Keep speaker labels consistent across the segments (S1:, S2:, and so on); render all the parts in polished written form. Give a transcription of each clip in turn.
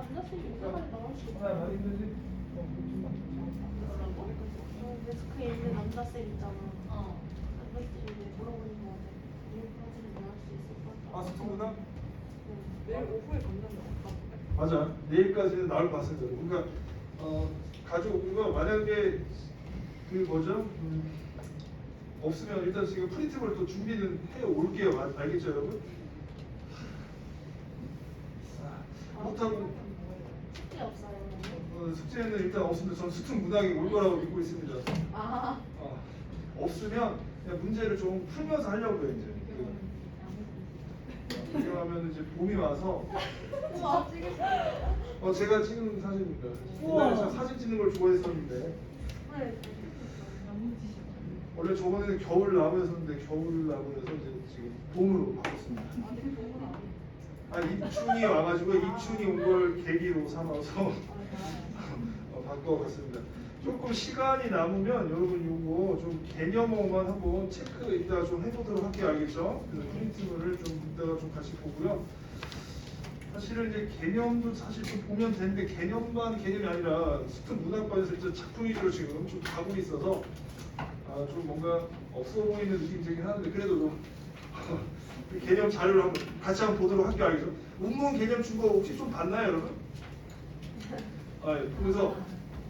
S1: 남자쌤이 인사까지 나올 수 있어.
S2: 많이 힘들지?
S1: 뭐라고? 데스크에 있는 남자쌤 있잖아. 남자쌤이 이제 물어보는 거 같아. 여기까지는 나올 수 있을 것 같아.
S2: 스토브나?
S3: 내일 오후에 간다는 거
S2: 맞아. 내일까지는 나올 것 같습니다. 그러니까 가져오고요. 만약에 그 뭐죠? 없으면 일단 지금 프린트볼 또 준비는 해 올게요. 알겠죠, 여러분? 못하고
S1: 숙제 없어요.
S2: 숙제는 일단 없습니다. 저는 수특 문학이 올 거라고 믿고 있습니다.
S1: 아.
S2: 없으면 그냥 문제를 좀 풀면서 하려고요 이제. 그러면 이제 봄이 와서
S1: 우와. 찍으셨어요?
S2: 제가 찍은 사진입니다.
S1: 우와.
S2: 옛날에 제가 사진 찍는 걸 좋아했었는데
S1: 네.
S2: 원래 저번에는 겨울 나무였었는데 겨울 나무에서 이제 지금 봄으로 바꿨습니다. 입춘이 와가지고 입춘이 온 걸 계기로 삼아서 바꿔봤습니다. 조금 시간이 남으면 여러분 요거 좀 개념어만 한번 체크 이따가 좀 해보도록 할게요. 알겠죠? 그래서 프린트물을 좀 이따가 좀 같이 보고요. 사실은 이제 개념도 사실 좀 보면 되는데 개념만 개념이 아니라 수특 문학과에서 이제 작품 위주로 지금 좀 가고 있어서 좀 뭔가 없어 보이는 느낌이 들긴 하는데 그래도 좀 개념 자료를 한번 같이 한번 보도록 할게요. 알겠죠? 운문 개념 준 거 혹시 좀 봤나요, 여러분? 그래서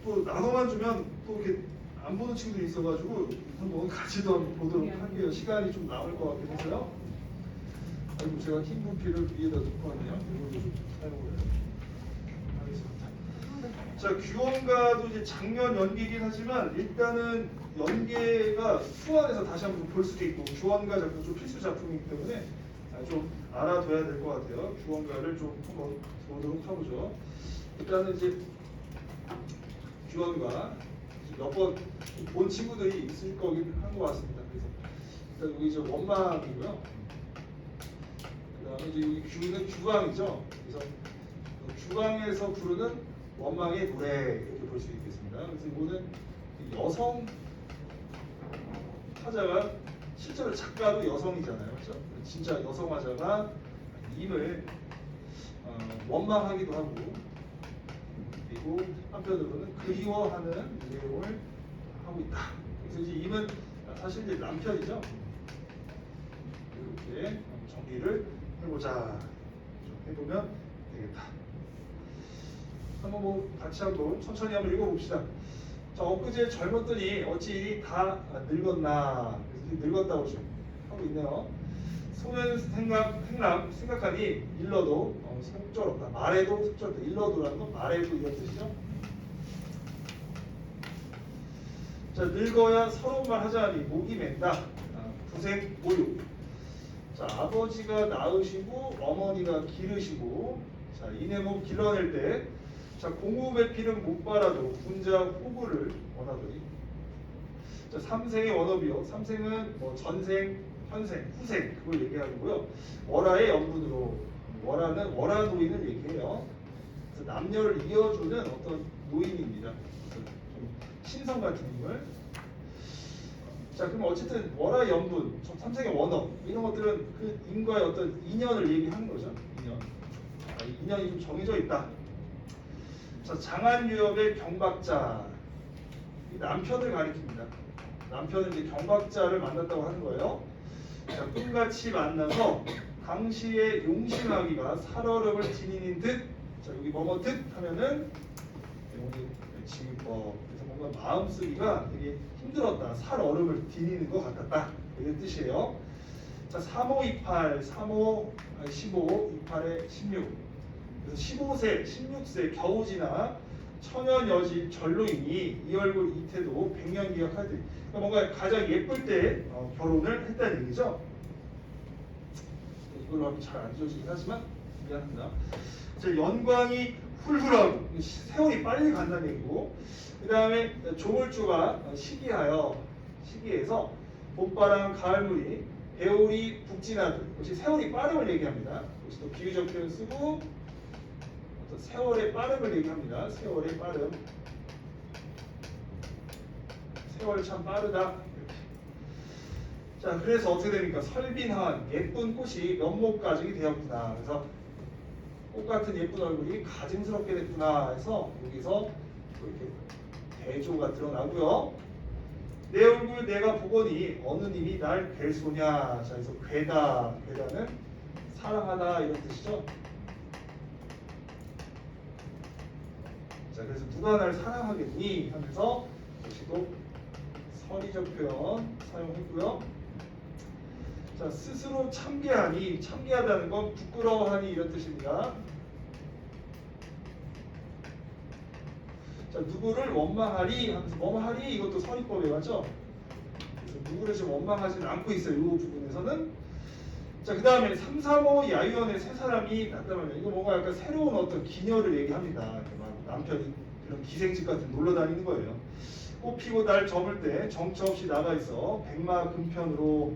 S2: 또 나눠만 주면 또 이렇게 안 보는 친구들이 있어가지고 한번 같이 더 보도록 할게요. 시간이 좀 남을 것 같긴 해서요. 아이고 제가 흰 분필을 위에다 놓고 왔네요. 이걸로 좀 사용을 하겠습니다. 자, 규원가도 이제 작년 연기이긴 하지만 일단은 연계가 수원에서 다시 한번 볼 수도 있고 규원가 작품 좀 필수 작품이기 때문에 좀 알아둬야 될 것 같아요. 규원가를 좀 한번 보도록 해보죠. 일단은 이제 규원가 몇 번 본 친구들이 있을 거긴 한 것 같습니다. 그래서 일단 여기 이제 원망이고요. 그다음에 이제 여기 규는 규광이죠. 그래서 규광에서 부르는 원망의 노래 이렇게 볼 수 있겠습니다. 그래서 이거는 여성 화자가 실제로 작가도 여성이잖아요, 그렇죠? 진짜 여성 화자가 임을 원망하기도 하고 그리고 한편으로는 그리워하는 내용을 하고 있다. 그래서 이제 임은 사실 이제 남편이죠. 이렇게 정리를 해보자. 좀 해보면 되겠다. 한번 뭐 같이 한번 천천히 한번 읽어봅시다. 자, 엊그제 젊었더니 어찌 다 늙었나. 그래서 늙었다고 지금 하고 있네요. 소년 생각하니 일러도 속절없다. 말해도 속절없다. 일러도라는 건 말해도 이런 뜻이죠. 자, 늙어야 서러운 말 하자니 목이 맨다. 부생 모유. 자, 아버지가 낳으시고 어머니가 기르시고 자, 이내 몸 길러낼 때 자, 공후배 피는 못 빨아도 군자 호구를 원하더니 자, 삼생의 원업이요. 삼생은 뭐 전생, 현생, 후생 그걸 얘기하고요. 월화의 연분으로 월화는 월화 노인을 얘기해요. 그래서 남녀를 이어주는 어떤 노인입니다. 좀 신성 같은 인물. 자, 그럼 어쨌든 월화 연분, 삼생의 원업 이런 것들은 그 인과의 어떤 인연을 얘기하는 거죠. 인연. 인연이 좀 정해져 있다. 자, 장안유업의 경박자, 이 남편을 가리킵니다. 남편은 이제 경박자를 만났다고 하는 거예요. 자, 꿈같이 만나서 당시의 용신하기가 살얼음을 지니는 듯. 자, 여기 뭐뭐 듯 하면은 여기 지금 그래서 뭔가 마음쓰기가 되게 힘들었다. 살얼음을 디니는 것 같았다. 이런 뜻이에요. 자, 3호28, 15, 28에 16. 그래서 15세, 16세 겨우 지나 천연 여진 전로이니 이 얼굴 이 태도 100년 기억할 때 그러니까 뭔가 가장 예쁠 때 결혼을 했다는 얘기죠. 이걸로 하면 잘 안 지워지긴 하지만 미안합니다. 자, 연광이 훌훌하고 세월이 빨리 간다는 얘기고 그 다음에 조물주가 시기해서 봄바람 가을물이 배울이 북진하듯 역시 세월이 빠름을 얘기합니다. 역시 또 비유적 표현 쓰고 어떤 세월의 빠름을 얘기합니다. 세월의 빠름. 세월 참 빠르다. 이렇게. 자, 그래서 어떻게 됩니까? 설빈한 예쁜 꽃이 면목가죽이 되었구나. 그래서 똑같은 예쁜 얼굴이 가증스럽게 됐구나 해서 여기서 또 이렇게 대조가 드러나고요. 내 얼굴 내가 보거니 어느 님이 날 뵐소냐. 자, 그래서 괴다. 괴다는 사랑하다 이런 뜻이죠. 자, 그래서 누가 날 사랑하겠니 하면서 역시도 서리적 표현 사용했고요. 자, 스스로 참게하니, 참게하다는 건 부끄러워하니 이런 뜻입니다. 자, 누구를 원망하리 하면서 뭐하리 이것도 서리법에 맞죠? 그래서 누구를 지금 원망하지는 않고 있어요. 이 부분에서는. 자, 그 다음에 3, 3, 5 야유원의 세 사람이 났다면 이거 뭔가 약간 새로운 어떤 기녀를 얘기합니다. 막 남편이 그런 기생집 같은 놀러 다니는 거예요. 꽃 피고 날 저물 때 정처 없이 나가 있어 백마 금편으로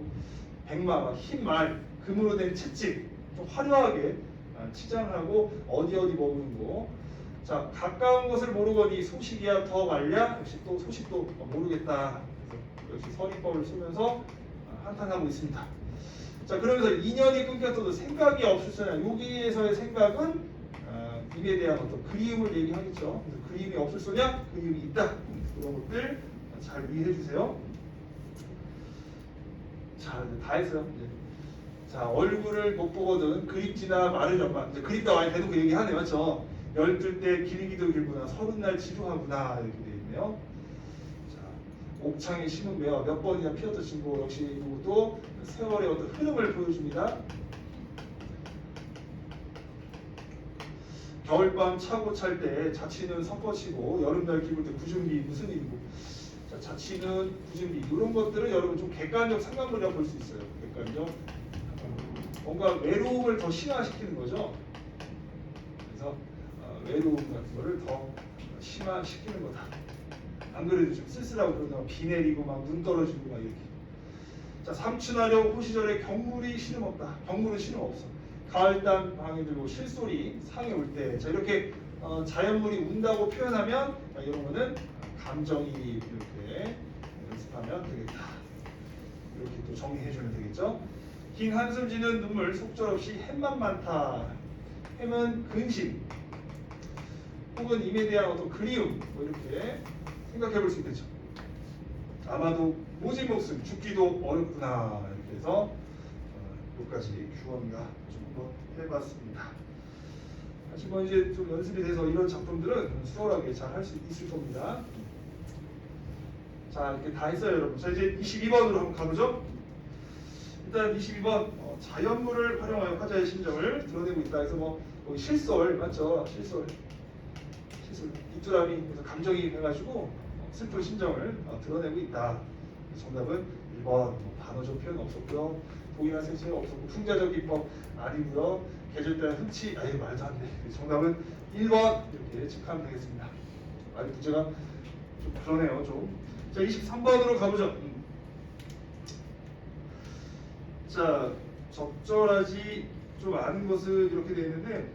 S2: 백마 흰 말 금으로 된 채찍 좀 화려하게 치장하고 어디 머무는 거. 자, 가까운 것을 모르거니 소식이야 더 말랴. 역시 또 소식도 모르겠다. 그래서 역시 서리법을 쓰면서 한탄하고 있습니다. 자, 그러면서 인연이 끊겼어도 생각이 없었잖아요. 여기에서의 생각은 입에 대한 어떤 그리움을 얘기하겠죠. 그래서 그리움이 없을 소냐? 그리움이 있다. 그런 것들 잘 이해해 주세요. 자, 이제 다 했어요. 이제. 자, 얼굴을 못 보거든 그립지나 마르려만. 이제 그립다 많이 대놓고 얘기하네요, 맞죠? 열둘 때 기리기도 길구나, 서른 날 지루하구나 이렇게 되어 있네요. 자, 옥창에 심은 매화 몇 번이나 피었던 친구 역시 이것도 세월의 어떤 흐름을 보여줍니다. 겨울밤 차고 찰 때 자취는 섞어치고 여름날 기분 때 구준비 무슨 일이고. 자, 자취는 구준비 이런 것들은 여러분 좀 객관적 상관관계라고 볼 수 있어요. 객관적 뭔가 외로움을 더 심화시키는 거죠. 그래서 외로움 같은 거를 더 심화시키는 거다. 안 그래도 좀 쓸쓸하고 그러다가 비 내리고 막 눈 떨어지고 막 이렇게. 자, 삼춘하려 호시절에 경물이 신음없다. 경물은 신음없어. 가을단 방에 들고 실소리 상에 올 때. 자, 이렇게 자연물이 운다고 표현하면 이런 거는 감정이입 이렇게 연습하면 되겠다. 이렇게 또 정리해주면 되겠죠. 긴 한숨 지는 눈물 속절없이 햄만 많다. 햄은 근심 혹은 임에 대한 어떤 그리움 뭐 이렇게 생각해 볼 수 있겠죠. 아마도 모진 목숨 죽기도 어렵구나 이렇게 해서 여기까지 규원이가 좀 한번 해봤습니다. 사실 뭐 이제 좀 연습이 돼서 이런 작품들은 수월하게 잘 할 수 있을 겁니다. 자, 이렇게 다 했어요 여러분. 자, 이제 22번으로 한번 가보죠. 일단 22번 자연물을 활용하여 화자의 심정을 드러내고 있다. 그래서 뭐 여기 실솔 맞죠? 실솔 이뚜라미 그래서 감정이 돼가지고 슬픈 심정을 드러내고 있다. 정답은 1번 단어적 표현 없었고요. 동일한 생체 없었고 풍자적 기법 아니고요. 계절 따라 흠치 아예 말도 안 돼. 정답은 1번 이렇게 체크하면 되겠습니다. 아니 문제가 좀 그러네요 좀. 자, 23번으로 가보죠. 자, 적절하지 좀 않은 것을 이렇게 되어 있는데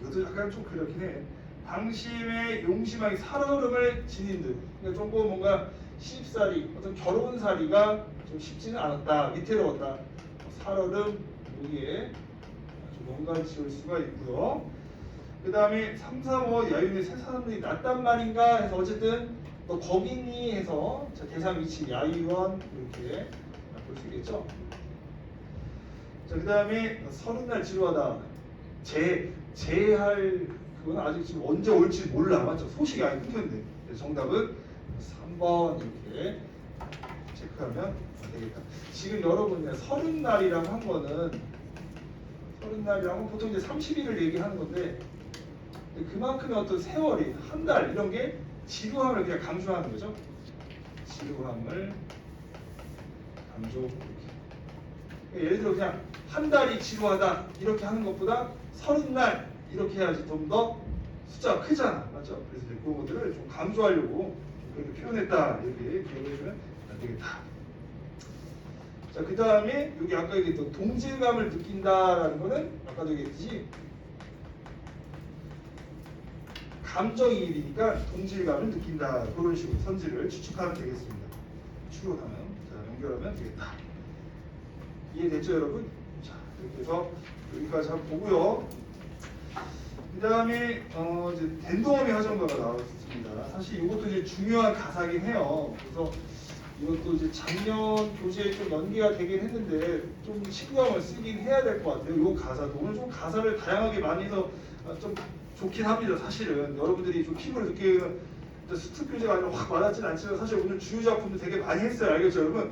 S2: 이것도 약간 좀 그렇긴 해. 방심에 용심하게 살얼음을 지닌 듯. 그러니까 조금 뭔가 신입살이 어떤 결혼살이가 좀 쉽지는 않았다. 위태로웠다. 살얼음 여기에 좀 연관 지을 수가 있고요. 그 다음에 3, 4, 5 야윤의 세 사람들이 낫단 말인가 해서 어쨌든 너 거기니 해서 대상 위치 야유원 이렇게 볼 수 있겠죠. 자, 그 다음에 서른날 지루하다. 재할 그건 아직 지금 언제 올지 몰라. 맞죠? 소식이 아직 끊겼는데. 정답은 3번 이렇게 체크하면 되겠다. 지금 여러분 서른날이라고 한 거는 서른날이라고 하면 보통 이제 30일을 얘기하는 건데 그만큼의 어떤 세월이 한 달 이런 게 지루함을 그냥 강조하는 거죠. 지루함을 강조 이렇게. 예를 들어 그냥 한 달이 지루하다 이렇게 하는 것보다 30날 이렇게 해야지 좀 더 숫자가 크잖아, 맞죠? 그래서 이제 그런 것들을 좀 강조하려고 그렇게 표현했다 이렇게 기억해주면 안 되겠다. 자, 그 다음에 여기 아까 얘기했던 동질감을 느낀다라는 거는 아까도 얘기했듯이 감정이입이니까 동질감을 느낀다 그런 식으로 선지를 추측하면 되겠습니다. 추론하면 자, 연결하면 되겠다. 이해됐죠 여러분? 자, 이렇게 해서 여기까지 한번 보고요. 그 다음에 이제 덴동어미 화전가가 나왔습니다. 사실 이것도 이제 중요한 가사긴 해요. 그래서 이것도 이제 작년 교재에 좀 연기가 되긴 했는데 좀 신경을 쓰긴 해야 될 것 같아요. 이 가사도 오늘 좀 가사를 다양하게 많이 해서 좀 좋긴 합니다. 사실은 여러분들이 좀 피부를 느끼는 수특 교재가 아니라 확 와닿진 않지만 사실 오늘 주요 작품도 되게 많이 했어요. 알겠죠, 여러분?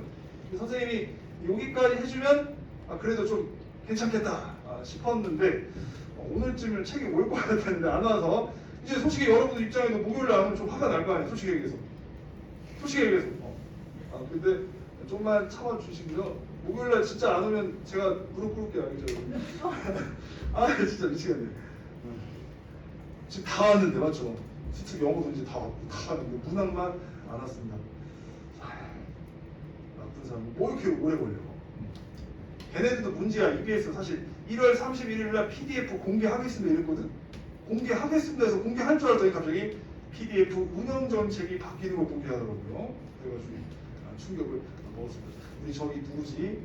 S2: 선생님이 여기까지 해주면 그래도 좀 괜찮겠다 싶었는데 오늘쯤은 책이 올 것 같았는데 안 와서 이제 솔직히 여러분들 입장에도 목요일 날 하면 좀 화가 날 거 아니에요. 솔직히 얘기해서. 근데 좀만 참아주시고요. 목요일 날 진짜 안 오면 제가 무릎 꿇을게요. 알겠죠, 여러분? 진짜 미치겠네. 지금 다 왔는데 맞죠? 수특 영어도 이제 다 왔고 다 왔는데 문학만 안 왔습니다. 나쁜 사람 뭐 이렇게 오래 걸려? 걔네들도 문제야. EBS 사실 1월 31일 날 PDF 공개하겠습니다 이랬거든. 공개하겠습니다 해서 공개할 줄 알았더니 갑자기 PDF 운영 정책이 바뀌는 걸 공개하더라고요. 그래가지고 충격을 먹었습니다. 우리 저기 누구지?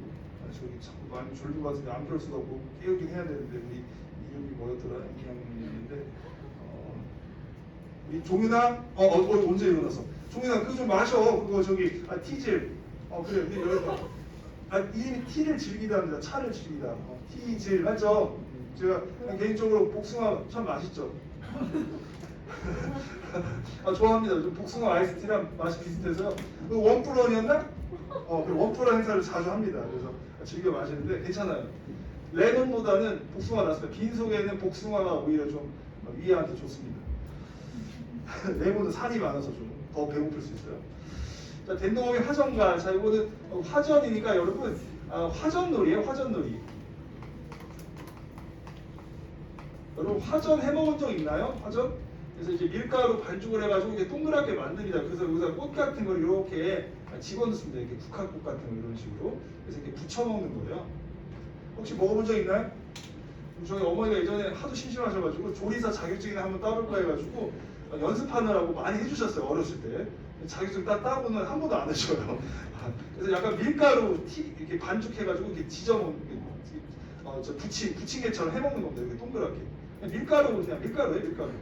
S2: 저기 자꾸 많이 졸린 것 같은데 안 켤 수도 없고 깨우긴 해야 되는데 우리 이름이 뭐였더라? 이형님인데 우리 종윤아? 언제 일어났어? 종윤아 그거 좀 마셔. 그거 저기 티질. 그래 우리 여기 이름이 티를 즐기답니다. 차를 즐기다. 티질 맞죠? 제가 개인적으로 복숭아 참 맛있죠. 좋아합니다. 복숭아 아이스티랑 맛이 비슷해서요. 그 원플런이었나? 그 원플런 행사를 자주 합니다. 그래서 즐겨 마시는데 괜찮아요. 레몬보다는 복숭아가 낫습니다. 빈속에는 복숭아가 오히려 좀 위에한테 좋습니다. 레몬은 산이 많아서 좀 더 배고플 수 있어요. 자, 덴동어미 화전가. 자, 이거는 화전이니까 여러분 화전놀이에요. 화전놀이. 여러분 화전 해먹은 적 있나요? 화전? 그래서 이제 밀가루 반죽을 해가지고 이게 동그랗게 만듭니다. 그래서 여기다 꽃 같은 걸 이렇게 집어넣습니다. 이렇게 국화꽃 같은 거 이런 식으로. 그래서 이렇게 부쳐 먹는 거예요. 혹시 먹어본 적 있나요? 저희 어머니가 예전에 하도 심심하셔가지고 조리사 자격증이나 한번 따볼까 해가지고 연습하느라고 많이 해주셨어요. 어렸을 때. 자격증 따고는 한 번도 안 해줘요. 그래서 약간 밀가루 이렇게 반죽해가지고 이렇게 지져먹는 부침개처럼 해먹는 겁니다. 이렇게 동그랗게. 그냥 밀가루예요, 밀가루.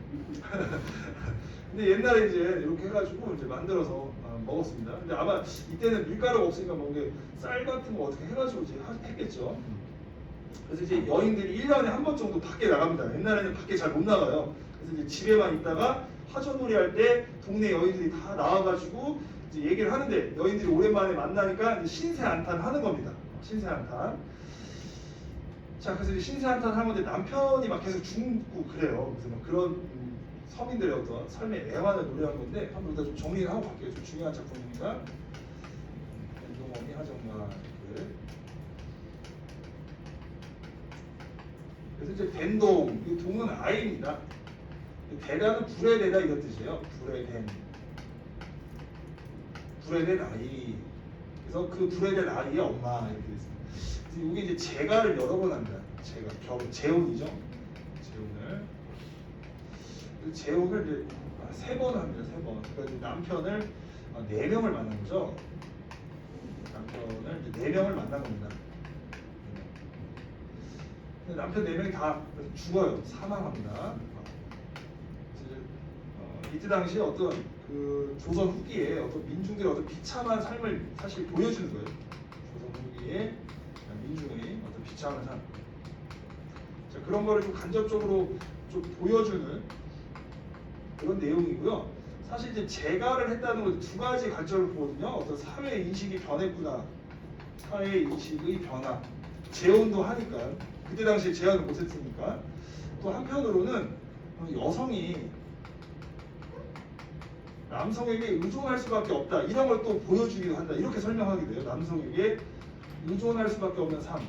S2: 근데 옛날에 이제 이렇게 해가지고 이제 만들어서 먹었습니다. 근데 아마 이때는 밀가루가 없으니까 뭐 이게 쌀 같은 거 어떻게 해가지고 이제 했겠죠. 그래서 이제 여인들이 1년에 한 번 정도 밖에 나갑니다. 옛날에는 밖에 잘 못 나가요. 그래서 이제 집에만 있다가 화전놀이 할 때 동네 여인들이 다 나와가지고 이제 얘기를 하는데 여인들이 오랜만에 만나니까 이제 신세한탄 하는 겁니다. 신세한탄. 자, 그래서 이제 신세한탄 하는 건데 남편이 막 계속 죽고 그래요. 그래서 막 그런 서민들의 어떤 삶의 애환을 노래한 건데 한번 일단 좀 정리를 하고 갈게요. 좀 중요한 작품이니까. 덴동어미 화전가를. 그래서 이제 덴동, 이 동은 아이입니다. 대다는 불의 대다 이런 뜻이에요. 불의 된. 불의 된 아이. 그래서 그 불의 된 아이의 엄마 이렇게 됐습니다. 그래서 이게 이제 재가를 여러 번 합니다. 재혼이죠. 재혼을. 재혼을 이제 3번 합니다. 3번. 그러니까 이제 남편을 4명을 만난 거죠. 남편을 이제 4명을 만난 겁니다. 근데 남편 4명이 다 죽어요. 사망합니다. 이때 당시에 어떤 그 조선 후기에 어떤 민중들의 어떤 비참한 삶을 사실 보여주는 거예요. 조선 후기에 민중의 어떤 비참한 삶. 자, 그런 거를 좀 간접적으로 좀 보여주는 그런 내용이고요. 사실 이제 재가를 했다는 건 2가지 관점을 보거든요. 어떤 사회 인식이 변했구나. 사회 인식의 변화. 재혼도 하니까. 그때 당시에 재혼을 못했으니까. 또 한편으로는 여성이 남성에게 의존할 수밖에 없다. 이런 걸 또 보여주기도 한다. 이렇게 설명하게 돼요. 남성에게 의존할 수밖에 없는 삶.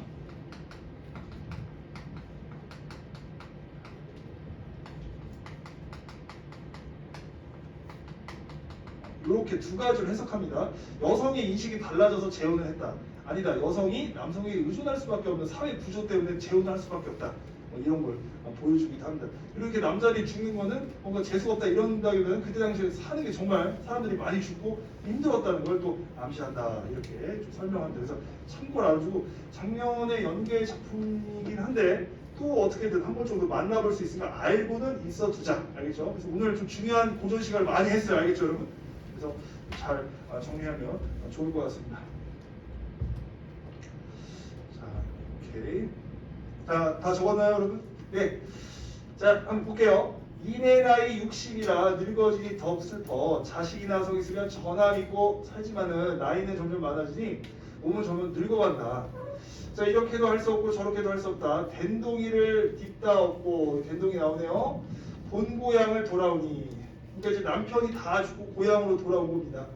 S2: 이렇게 2가지로 해석합니다. 여성의 인식이 달라져서 재혼을 했다. 아니다. 여성이 남성에게 의존할 수밖에 없는 사회 구조 때문에 재혼을 할 수밖에 없다. 이런 걸 보여주기도 합니다. 이렇게 남자들이 죽는 거는 뭔가 재수가 없다 이런다기보다는 그때 당시에 사는 게 정말 사람들이 많이 죽고 힘들었다는 걸 또 암시한다. 이렇게 좀 설명합니다. 그래서 참고로 아주 작년에 연계 작품이긴 한데 또 어떻게든 한 번 정도 만나볼 수 있으면 알고는 있어 두자. 알겠죠? 그래서 오늘 좀 중요한 고전 시간을 많이 했어요. 알겠죠, 여러분? 그래서 잘 정리하면 좋을 것 같습니다. 자, 오케이. 다 적었나요, 여러분? 네. 자, 한번 볼게요. 이내 나이 60이라 늙어지기 더욱 슬퍼. 자식이 나서 있으면 전화 믿고 살지만은 나이는 점점 많아지니 몸은 점점 늙어간다. 자, 이렇게도 할 수 없고 저렇게도 할 수 없다. 된동이를 딛다 없고 된동이 나오네요. 본 고향을 돌아오니. 그러니까 이제 남편이 다 죽고 고향으로 돌아온 겁니다.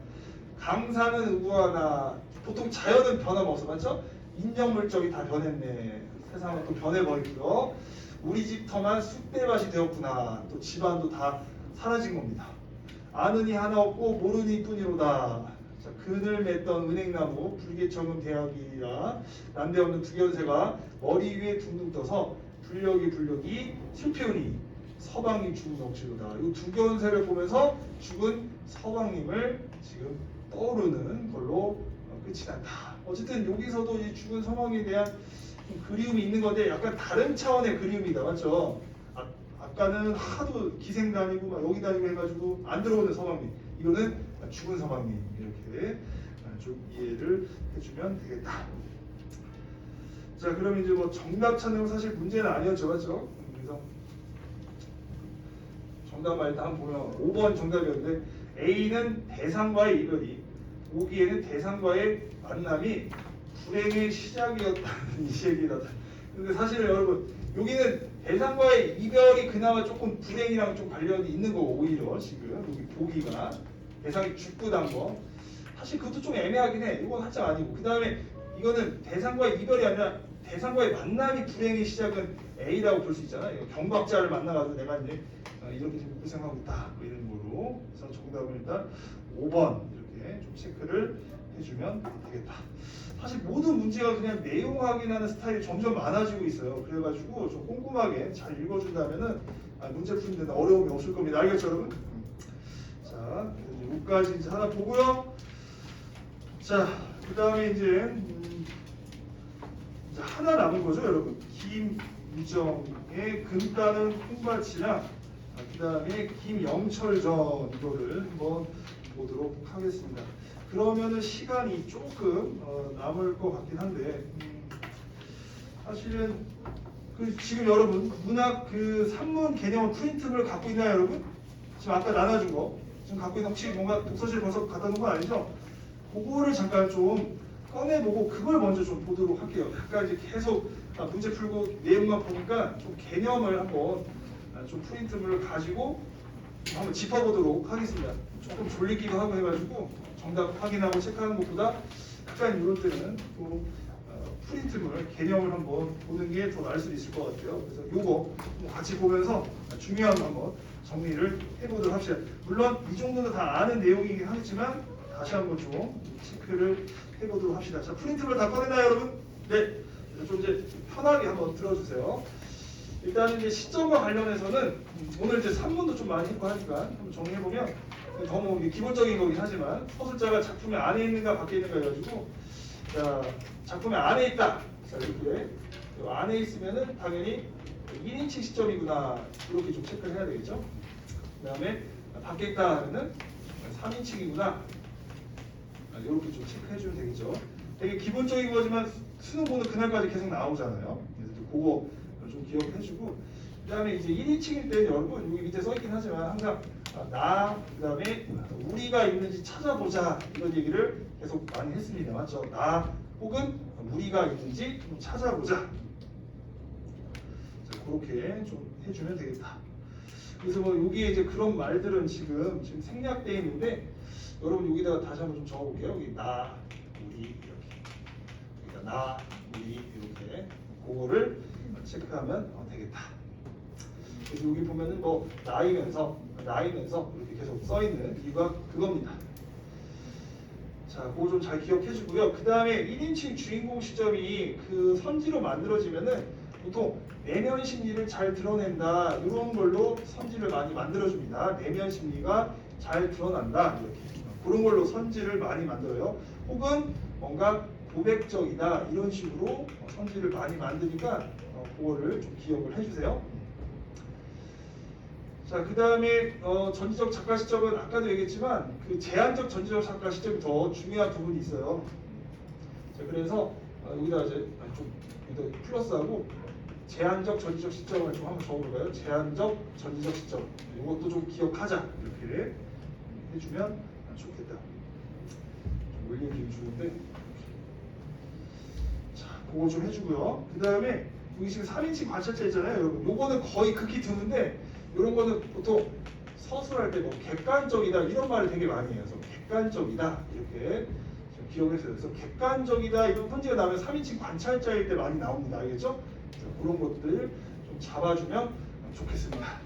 S2: 강산은 우하나. 보통 자연은 변함없어, 맞죠? 인정 물적이 다 변했네. 세상은 또 변해버리고요. 우리 집 터만 쑥대밭이 되었구나. 또 집안도 다 사라진 겁니다. 아는 이 하나 없고 모르는 이 뿐이로다. 자, 그늘 맺던 은행나무 불개청음 대학이라 난데없는 두견새가 머리 위에 둥둥 떠서 불력이 슬피우니 서방님 죽은 억지로다. 이 두견새를 보면서 죽은 서방님을 지금 떠오르는 걸로 끝이 난다. 어쨌든 여기서도 이 죽은 서방에 대한 좀 그리움이 있는 건데 약간 다른 차원의 그리움이다, 맞죠? 아까는 하도 기생 다니고 막 여기 다니고 해가지고 안 들어오는 서방님, 이거는 죽은 서방님, 이렇게 좀 이해를 해주면 되겠다. 자, 그럼 이제 뭐 정답 찾는 건 사실 문제는 아니었죠, 맞죠? 그래서 정답만 일단 한번 보면 5번 정답이었는데 A는 대상과의 이별이, 보기에는 대상과의 만남이 불행의 시작이었다는 이 얘기다. 근데 사실은 여러분 여기는 대상과의 이별이 그나마 조금 불행이랑 좀 관련이 있는 거고, 오히려 지금 여기 보기가 대상이 죽고 단 거 사실 그것도 좀 애매하긴 해. 이건 살짝 아니고, 그 다음에 이거는 대상과의 이별이 아니라 대상과의 만남이 불행의 시작은 A라고 볼 수 있잖아. 이거 경박자를 만나가지고 내가 이제 이렇게 지금 고생하고 있다 뭐 이런 거로. 그래서 정답은 일단 5번 이렇게 좀 체크를 해주면 되겠다. 사실 모든 문제가 그냥 내용 확인하는 스타일이 점점 많아지고 있어요. 그래가지고 좀 꼼꼼하게 잘 읽어준다면은 문제 푸는데 어려움이 없을 겁니다. 알겠죠, 여러분? 자, 여기까지 이제 하나 보고요. 자, 그 다음에 이제 하나 남은 거죠, 여러분. 김유정의 금 따는 콩밭이랑 그 다음에 김영철전 이거를 한번 보도록 하겠습니다. 그러면은 시간이 조금 남을 것 같긴 한데 사실은 지금 여러분 문학 그 산문 개념 프린트를 갖고 있나요, 여러분? 지금 아까 나눠준 거 지금 갖고 있는, 혹시 뭔가 독서실 벌써 갖다 놓은 건 아니죠? 그거를 잠깐 좀 꺼내보고 그걸 먼저 좀 보도록 할게요. 아까 이제 계속 문제 풀고 내용만 보니까 좀 개념을 한번 좀 프린트물을 가지고 한번 짚어보도록 하겠습니다. 조금 졸리기도 하고 해가지고 정답 확인하고 체크하는 것보다 약간 이럴 때는 또 프린트물 개념을 한번 보는 게 더 나을 수도 있을 것 같아요. 그래서 요거 같이 보면서 중요한 거 한번 정리를 해보도록 합시다. 물론 이 정도는 다 아는 내용이긴 하지만 다시 한번 좀 체크를 해보도록 합시다. 자, 프린트물 다 꺼냈나요, 여러분? 네. 좀 이제 편하게 한번 들어주세요. 일단 이제 시점과 관련해서는 오늘 이제 산문도 좀 많이 했고 하니까 한번 정리해보면 너무 기본적인 거긴 하지만 서술자가 작품의 안에 있는가 밖에 있는가 해가지고, 자, 작품의 안에 있다. 자, 이렇게 안에 있으면은 당연히 1인칭 시점이구나, 이렇게 좀 체크를 해야 되겠죠. 그 다음에 밖에 있다 하면은 3인칭이구나, 이렇게 좀 체크해주면 되겠죠. 되게 기본적인 거지만 수능 보는 그날까지 계속 나오잖아요. 그래서 그거 좀 기억해주고, 그 다음에 이제 1인칭일 때는 여러분 여기 밑에 써있긴 하지만 항상 나, 그 다음에 우리가 있는지 찾아보자, 이런 얘기를 계속 많이 했습니다. 맞죠? 나 혹은 우리가 있는지 좀 찾아보자. 자, 그렇게 좀 해주면 되겠다. 그래서 뭐 여기에 이제 그런 말들은 지금 생략되어 있는데 여러분 여기다가 다시 한번 좀 적어볼게요. 여기 나, 우리 이렇게. 그러니까 나, 우리 이렇게. 그거를 체크하면 되겠다. 그래서 여기 보면은 뭐 나이면서 이렇게 계속 써 있는 이유가 그겁니다. 자, 그거 좀 잘 기억해 주고요. 그 다음에 1인칭 주인공 시점이 그 선지로 만들어지면은 보통 내면 심리를 잘 드러낸다, 이런 걸로 선지를 많이 만들어 줍니다. 내면 심리가 잘 드러난다, 이렇게 그런 걸로 선지를 많이 만들어요. 혹은 뭔가 고백적이다, 이런 식으로 선지를 많이 만드니까 그거를 좀 기억을 해주세요. 자, 그 다음에 전지적 작가 시점은 아까도 얘기했지만 그 제한적 전지적 작가 시점이 더 중요한 부분이 있어요. 자, 그래서 여기다 이제 좀 여기다 플러스하고 제한적 전지적 시점을 좀 한번 적어볼까요? 제한적 전지적 시점. 이것도 좀 기억하자. 이렇게 해주면 좋겠다. 좀 올리기 좋은데. 자, 그거 좀 해주고요. 그 다음에 여기 지금 3인칭 관찰자 있잖아요, 여러분. 요거는 거의 극히 드문데 이런 거는 보통 서술할 때 뭐 객관적이다 이런 말을 되게 많이 해요. 그래서 객관적이다 이렇게 좀 기억했어요. 그래서 객관적이다 이런 편지가 나오면 3인칭 관찰자일 때 많이 나옵니다. 알겠죠? 그래서 그런 것들 좀 잡아주면 좋겠습니다.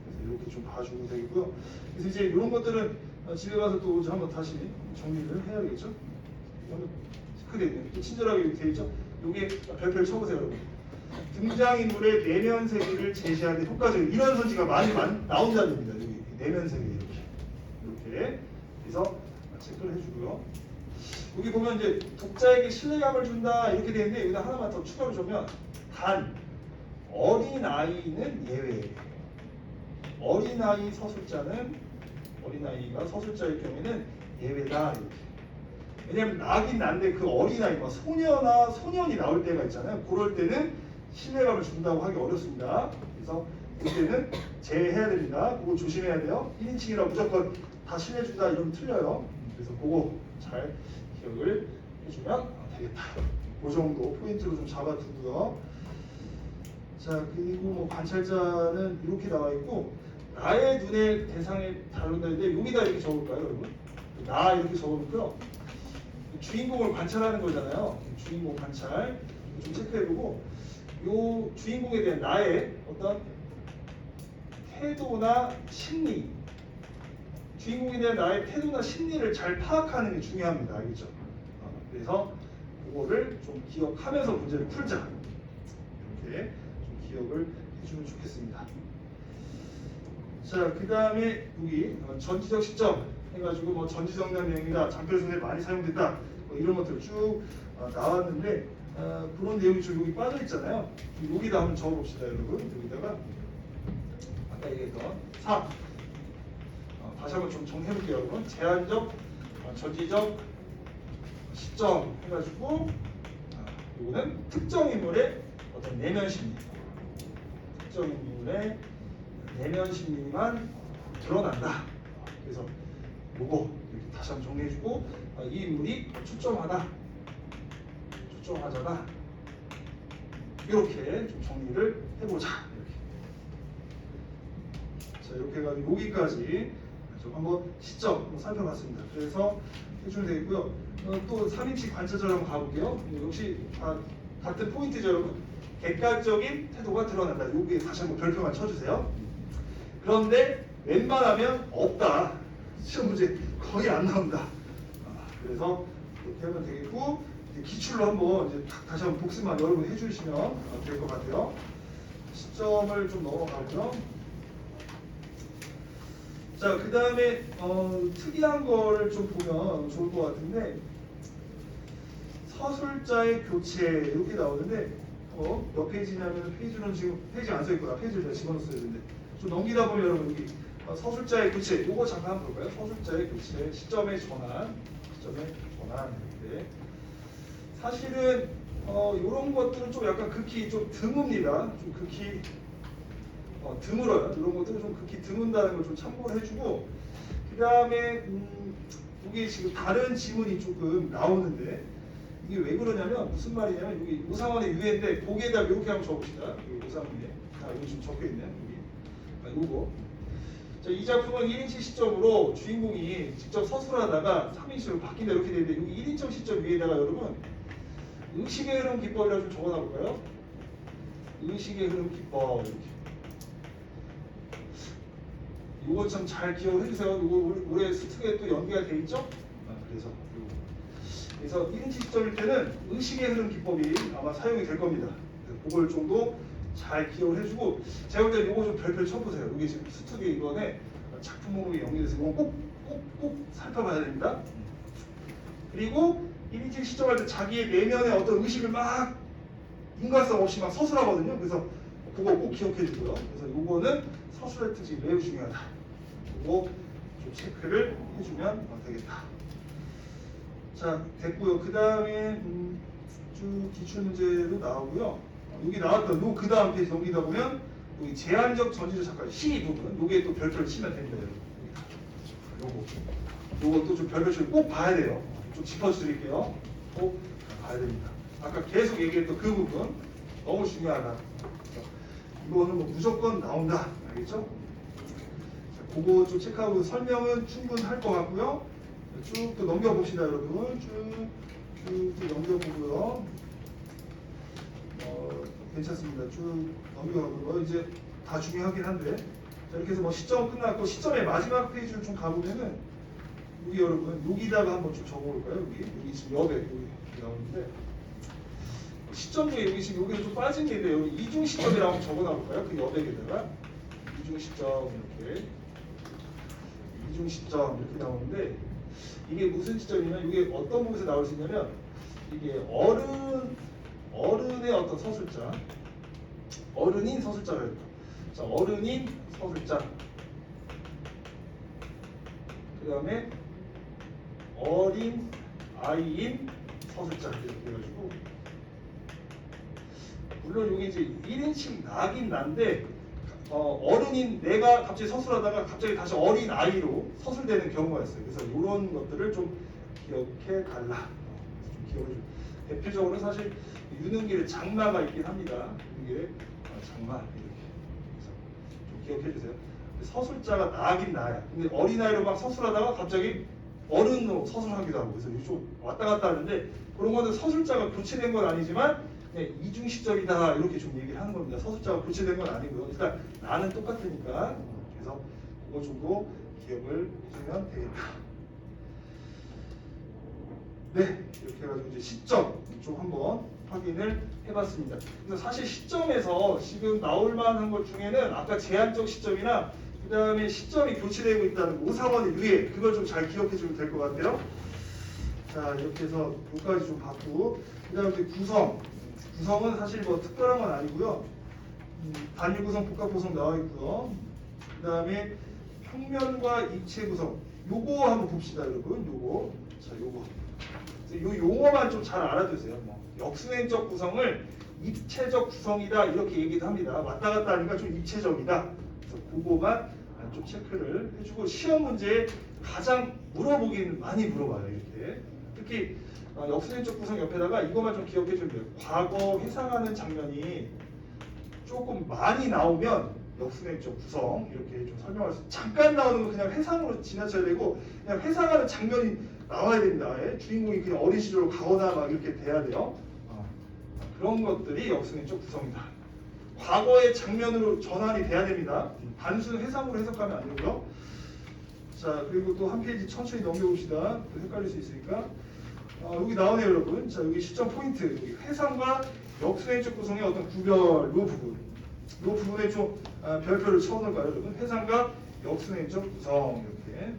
S2: 그래서 이렇게 좀 봐주고 되겠고요. 그래서 이제 이런 것들은 집에 가서 또 이제 한번 다시 정리를 해야 되겠죠? 이거는 크게 있네요. 또 친절하게 이렇게 돼 있죠? 요게 별표를 쳐보세요, 여러분. 등장인물의 내면 세계를 제시하는 효과적인 이런 선지가 많이 나온다는 얘기입니다. 여기 내면 세계 이렇게 그래서 체크를 해주고요. 여기 보면 이제 독자에게 신뢰감을 준다 이렇게 되는데 여기다 하나만 더 추가로 주면 단 어린 아이는 예외. 어린아이 서술자는 어린아이가 서술자일 경우에는 예외다 이렇게. 왜냐면 나긴 난데 그 어린아이, 막 소녀나 소년이 나올 때가 있잖아요. 그럴 때는 신뢰감을 준다고 하기 어렵습니다. 그래서 그때는 제외해야 됩니다. 그거 조심해야 돼요. 1인칭이라 무조건 다 신뢰준다 이러면 틀려요. 그래서 그거 잘 기억을 해주면 되겠다. 그 정도 포인트로 좀 잡아두고요. 자, 그리고 뭐 관찰자는 이렇게 나와 있고 나의 눈에 대상에 다룬다 했는데 여기다 이렇게 적을까요, 여러분? 나 이렇게 적어놓고요. 주인공을 관찰하는 거잖아요. 주인공 관찰 좀 체크해보고 요 주인공에 대한 나의 어떤 태도나 심리, 주인공에 대한 나의 태도나 심리를 잘 파악하는 게 중요합니다. 알겠죠? 그래서 그거를 좀 기억하면서 문제를 풀자. 이렇게 좀 기억을 해주면 좋겠습니다. 자, 그 다음에 여기 전지적 시점 해가지고 뭐 전지성난 내용이다, 장표순에 많이 사용됐다, 뭐 이런 것들 쭉 나왔는데 그런 내용이 좀 여기 빠져 있잖아요. 여기다 한번 적어봅시다, 여러분. 여기다가 아까 얘기했던 3. 다시 한번 좀 정리해볼게요, 여러분. 제한적, 전지적 시점 해가지고 이거는 특정 인물의 어떤 내면 심리, 특정 인물의 내면 심리만 드러난다. 그래서 요거 이렇게 다시 한번 정리해주고 이 인물이 초점하다, 초점하자다. 이렇게 좀 정리를 해보자. 이렇게. 자, 이렇게 해가지고 여기까지 좀 한번 시점 한번 살펴봤습니다. 그래서 해주면 되겠고요. 또 3인칭 관찰자로 한번 가볼게요. 역시 다 같은 포인트죠, 여러분. 객관적인 태도가 드러난다. 여기에 다시 한번 별표만 쳐주세요. 그런데 웬만하면 없다. 시험 문제 거의 안 나온다. 그래서 이렇게 하면 되겠고 기출로 한번 이제 다시 한번 복습만 여러분 해주시면 될 것 같아요. 시점을 좀 넘어가고요. 자, 그 다음에 특이한 거를 좀 보면 좋을 것 같은데 서술자의 교체 이렇게 나오는데 몇 페이지냐면 페이지는 지금 페이지 안 써있구나. 페이지를 제가 집어넣었어야 되는데 좀 넘기다 보면 여러분 여기 서술자의 교체 요거 잠깐 한번 볼까요? 서술자의 교체 시점의 전환 이렇게. 사실은 이런 것들은 좀 약간 극히 좀 드뭅니다. 좀 극히 드물어요. 이런 것들은 좀 극히 드문다는 걸 좀 참고를 해주고 그 다음에 이게 지금 다른 지문이 조금 나오는데 이게 왜 그러냐면 무슨 말이냐면 여기 우상원의 유해인데 거기에다 이렇게 한번 적읍시다. 여기 우상원의 여기 지금 적혀있네요. 여기 요거. 자, 이 작품은 1인칭 시점으로 주인공이 직접 서술하다가 3인칭으로 바뀐다 이렇게 되는데 여기 1인칭 시점 위에다가 여러분 의식의 흐름 기법이라고 좀 적어놔볼까요? 의식의 흐름 기법 이렇게. 이거 좀 잘 기억을 해주세요. 이거 올해 수특에 또 연계가 돼 있죠? 그래서 1인칭 시점일 때는 의식의 흐름 기법이 아마 사용이 될 겁니다. 그걸 정도 잘 기억을 해주고 제가 볼 때 이거 좀 별표 쳐보세요. 이게 지금 수특에 이번에 작품 목록에 연계돼서 이거 꼭 살펴봐야 됩니다. 그리고 1인칭 시점할 때 자기의 내면의 어떤 의식을 막 인과성 없이 막 서술하거든요. 그래서 그거 꼭 기억해 주고요. 그래서 요거는 서술의 특징이 매우 중요하다. 그거 좀 체크를 해주면 되겠다. 자, 됐고요. 그 다음에 쭉 기출문제도 나오고요. 여기 나왔던 그 다음 페이지 넘기다 보면 여기 제한적 전지적 작가 시 부분 요게 또 별표를 치면 됩니다. 여러분. 요것도 좀 별표를 꼭 봐야 돼요. 좀 짚어드릴게요. 꼭 봐야 됩니다. 아까 계속 얘기했던 그 부분 너무 중요하다. 이거는 뭐 무조건 나온다. 알겠죠? 자, 그거 좀 체크하고 설명은 충분할 것 같고요. 쭉 또 넘겨봅시다, 여러분. 쭉 넘겨보고요. 괜찮습니다. 쭉 넘겨가고요. 이제 다 중요하긴 한데. 자, 이렇게 해서 뭐 시점 끝났고, 시점의 마지막 페이지를 좀 가보면은, 여기 여러분, 여기다가 한번 좀 적어볼까요? 여기 지금 여백, 여기 나오는데. 시점 중에 여기 지금 여기는 좀 빠진 게 있는데, 여기 이중 시점이라고 한번 적어놔볼까요? 그 여백에다가. 이중 시점, 이렇게. 이중 시점, 이렇게 나오는데, 이게 무슨 시점이냐면, 이게 어떤 부분에서 나올 수 있냐면, 이게 어른의 어떤 서술자, 어른인 서술자가 있다. 자, 어른인 서술자. 그 다음에 어린 아이인 서술자 이렇게 해가지고 물론 이게 이제 1인칭 나긴 난데 어른인 내가 갑자기 서술하다가 갑자기 다시 어린 아이로 서술되는 경우가 있어요. 그래서 이런 것들을 좀 기억해 달라. 좀 기억해 줘. 대표적으로 사실 유능길에 장마가 있긴 합니다. 유능길에 장마 이렇게. 그래서 좀 기억해 주세요. 서술자가 나긴 나야. 근데 어린아이로 막 서술하다가 갑자기 어른으로 서술하기도 하고 그래서 좀 왔다 갔다 하는데 그런 거는 서술자가 교체된 건 아니지만 이중 시점이다 이렇게 좀 얘기를 하는 겁니다. 서술자가 교체된 건 아니고요. 일단 나는 똑같으니까 그래서 그거 정도 기억을 해주면 되겠다. 네, 이렇게 해가지고 이제 시점 좀 한번 확인을 해봤습니다. 그래서 사실 시점에서 지금 나올 만한 것 중에는 아까 제한적 시점이나 그 다음에 시점이 교체되고 있다는 오사원의 유예 그걸 좀 잘 기억해 주면 될 것 같아요. 자, 이렇게 해서 여기까지 좀 봤고 그 다음에 이제 구성은 사실 뭐 특별한 건 아니고요. 단일 구성, 복합 구성 나와 있고요. 그 다음에 평면과 입체 구성 요거 한번 봅시다, 여러분. 요거 자, 요거 요 용어만 좀 잘 알아두세요. 뭐 역순행적 구성을 입체적 구성이다 이렇게 얘기도 합니다. 왔다 갔다 하니까 좀 입체적이다. 그래서 그거만 좀 체크를 해주고 시험 문제에 가장 물어보기는 많이 물어봐요. 이렇게 특히 역순행적 구성 옆에다가 이것만 좀 기억해 주면 돼요. 과거 회상하는 장면이 조금 많이 나오면 역순행적 구성 이렇게 좀 설명할 수 잠깐 나오는 거 그냥 회상으로 지나쳐야 되고 그냥 회상하는 장면이 나와야 됩니다. 예? 주인공이 그냥 어린 시절로 가거나 막 이렇게 돼야 돼요. 그런 것들이 역순행적 구성이다. 과거의 장면으로 전환이 돼야 됩니다. 단순 회상으로 해석하면 안 되고요. 자, 그리고 또 한 페이지 천천히 넘겨봅시다. 또 헷갈릴 수 있으니까. 여기 나오네요, 여러분. 자, 여기 시점 포인트. 여기 회상과 역순행적 구성의 어떤 구별, 요 부분. 요 부분에 좀 별표를 쳐놓을까요, 여러분? 회상과 역순행적 구성 이렇게.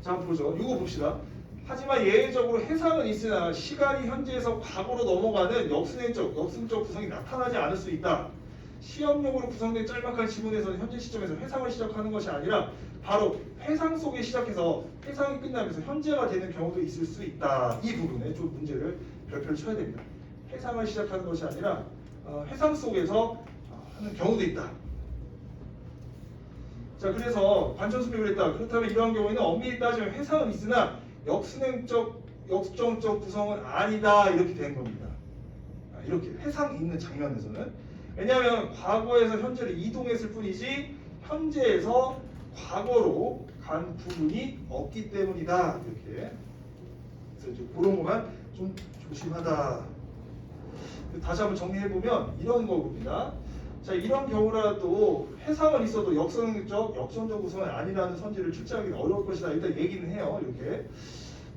S2: 자, 한번 보죠. 이거 봅시다. 하지만 예외적으로 해상은 있으나 시간이 현재에서 과거로 넘어가는 역순행적 구성이 나타나지 않을 수 있다. 시험용으로 구성된 짤막한 지문에서는 현재 시점에서 회상을 시작하는 것이 아니라 바로 회상 속에 시작해서 회상이 끝나면서 현재가 되는 경우도 있을 수 있다. 이 부분에 좀 문제를 별표를 쳐야 됩니다. 회상을 시작하는 것이 아니라 회상 속에서 하는 경우도 있다. 자, 그래서 관천수명을 했다. 그렇다면 이러한 경우에는 엄밀히 따지면 회상은 있으나 역순행적, 역정적 구성은 아니다. 이렇게 된 겁니다. 이렇게 회상이 있는 장면에서는 왜냐하면 과거에서 현재를 이동했을 뿐이지 현재에서 과거로 간 부분이 없기 때문이다. 이렇게. 그래서 이제 그런 것만 좀 조심하다. 다시 한번 정리해보면 이런 거입니다. 자, 이런 경우라도 회상은 있어도 역정적 구성은 아니라는 선지를 출제하기는 어려울 것이다. 일단 얘기는 해요. 이렇게.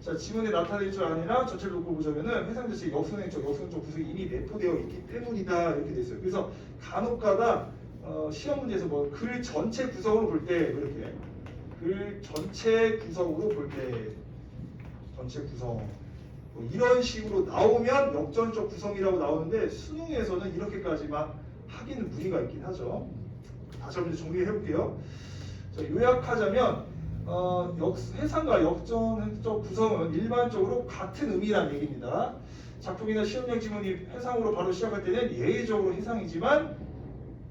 S2: 자, 지문에 나타낼 줄 아니라 전체를 놓고 보자면은 회상 자체 역순행적 구성이 이미 내포되어 있기 때문이다. 이렇게 돼 있어요. 그래서 간혹가다 시험 문제에서 뭐 글 전체 구성으로 볼 때 이렇게 글 전체 구성으로 볼 때 전체 구성 뭐 이런 식으로 나오면 역전적 구성이라고 나오는데 수능에서는 이렇게까지 막 하기는 무리가 있긴 하죠. 다시 한번 정리해 볼게요. 자, 요약하자면 해상과 역전적 구성은 일반적으로 같은 의미란 얘기입니다. 작품이나 시험용 지문이 해상으로 바로 시작할 때는 예외적으로 해상이지만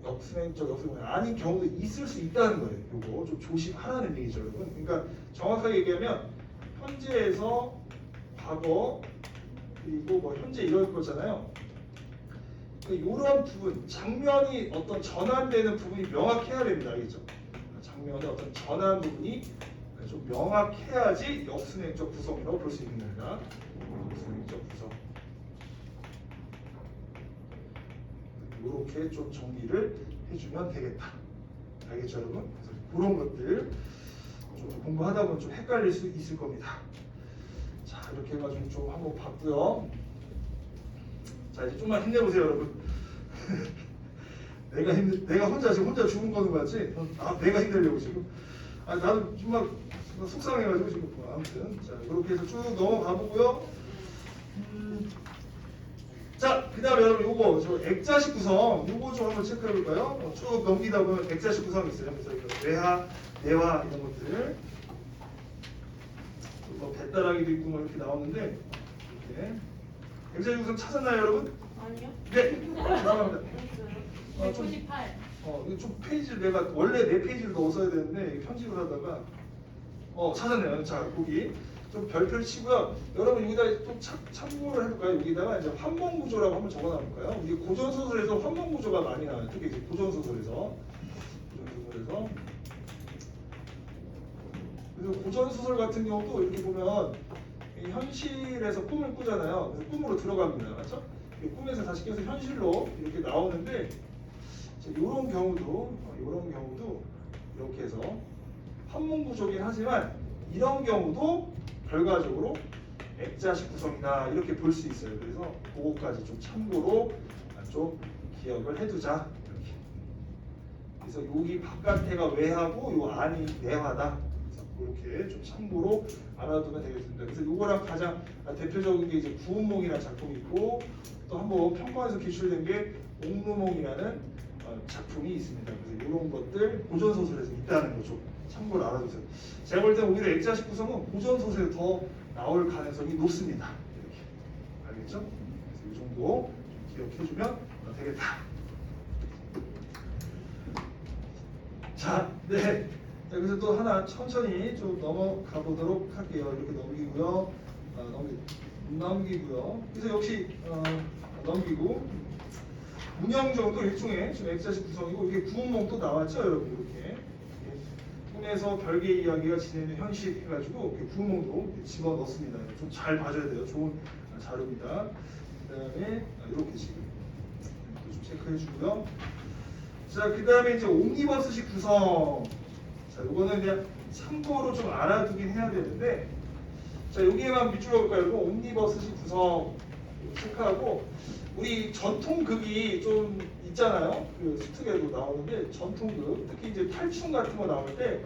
S2: 역순행적 역순행 아닌 경우도 있을 수 있다는 거예요. 요거 좀 조심하라는 얘기죠, 여러분. 그러니까 정확하게 얘기하면 현재에서 과거 그리고 뭐 현재 이럴 거잖아요. 이런 부분, 장면이 어떤 전환되는 부분이 명확해야 됩니다, 알겠죠? 장면의 어떤 전환 부분이 좀 명확해야지 역순행적 구성이라고 볼 수 있는 겁니다. 역순행적 구성. 이렇게 좀 정리를 해주면 되겠다. 알겠죠, 여러분? 그래서 그런 것들 좀 공부하다 보면 좀 헷갈릴 수 있을 겁니다. 자, 이렇게 해가지고 좀 한번 봤고요. 자, 이제 좀만 힘내보세요, 여러분. 내가 혼자 지금 혼자 죽은 거는 거지? 내가 힘내려고 지금. 나도 정말 속상해가지고 지금. 아무튼 자, 그렇게 해서 쭉 넘어가 보고요. 자, 그 다음에 여러분 요거 저 액자식 구성 요거 좀 한번 체크해 볼까요? 쭉 넘기다 보면 액자식 구성이 있어요. 그래서 이거 외화, 내화 이런 것들 뭐 배따라기도 있고 뭐 이렇게 나오는데 이렇게 액자식 구성 찾았나요, 여러분?
S1: 아니요?
S2: 네. 죄송합니다.
S1: 있어요. 198.
S2: 이거 좀 페이지를 내가 원래 내 페이지를 넣었어야 되는데 편집을 하다가 찾았네요. 자, 거기 좀 별표를 치고요. 여러분 여기다 좀 참고를 해볼까요? 여기다가 이제 환문 구조라고 한번 적어놔볼까요? 우리 고전 소설에서 환문 구조가 많이 나와요. 특히 이제 고전 소설에서. 그래서 고전 소설 같은 경우도 이렇게 보면 이 현실에서 꿈을 꾸잖아요. 그래서 꿈으로 들어갑니다. 맞죠? 꿈에서 다시 깨서 현실로 이렇게 나오는데 이런 경우도 이렇게 해서 환문 구조긴 하지만 이런 경우도 결과적으로 액자식 구성이다 이렇게 볼 수 있어요. 그래서 그거까지 좀 참고로 좀 기억을 해두자. 이렇게. 그래서 여기 바깥에가 외하고 요 안이 내화다. 이렇게 좀 참고로 알아두면 되겠습니다. 그래서 요거랑 가장 대표적인 게 이제 구운몽이라는 작품이 있고 또 한번 평가에서 기출된 게 옥루몽이라는 작품이 있습니다. 그래서 이런 것들 고전 소설에서 있다는 거 좀 참고로 알아두세요. 제가 볼 때는 오히려 액자식 구성은 고전 소설에 더 나올 가능성이 높습니다. 이렇게 알겠죠? 그래서 이 정도 좀 기억해주면 되겠다. 자, 네. 자, 그래서 또 하나 천천히 좀 넘어가 보도록 할게요. 이렇게 넘기고요. 넘기고요. 그래서 역시 넘기고 문형정도 일종의 좀 액자식 구성이고 이게 구운몽 또 나왔죠, 여러분 이렇게 꿈에서 별개의 이야기가 지내는 현실 해가지고 구운몽도 집어 넣습니다. 좀 잘 봐줘야 돼요. 좋은 자료입니다. 그다음에 이렇게 지금 좀 체크해주고요. 자, 그다음에 이제 옴니버스식 구성. 자, 이거는 그냥 참고로 좀 알아두긴 해야 되는데, 자, 여기에만 밑줄어 볼까요? 옴니버스식 구성 체크하고, 우리 전통극이 좀 있잖아요. 그 수특에도 나오는데 전통극, 특히 이제 탈춤 같은 거 나올 때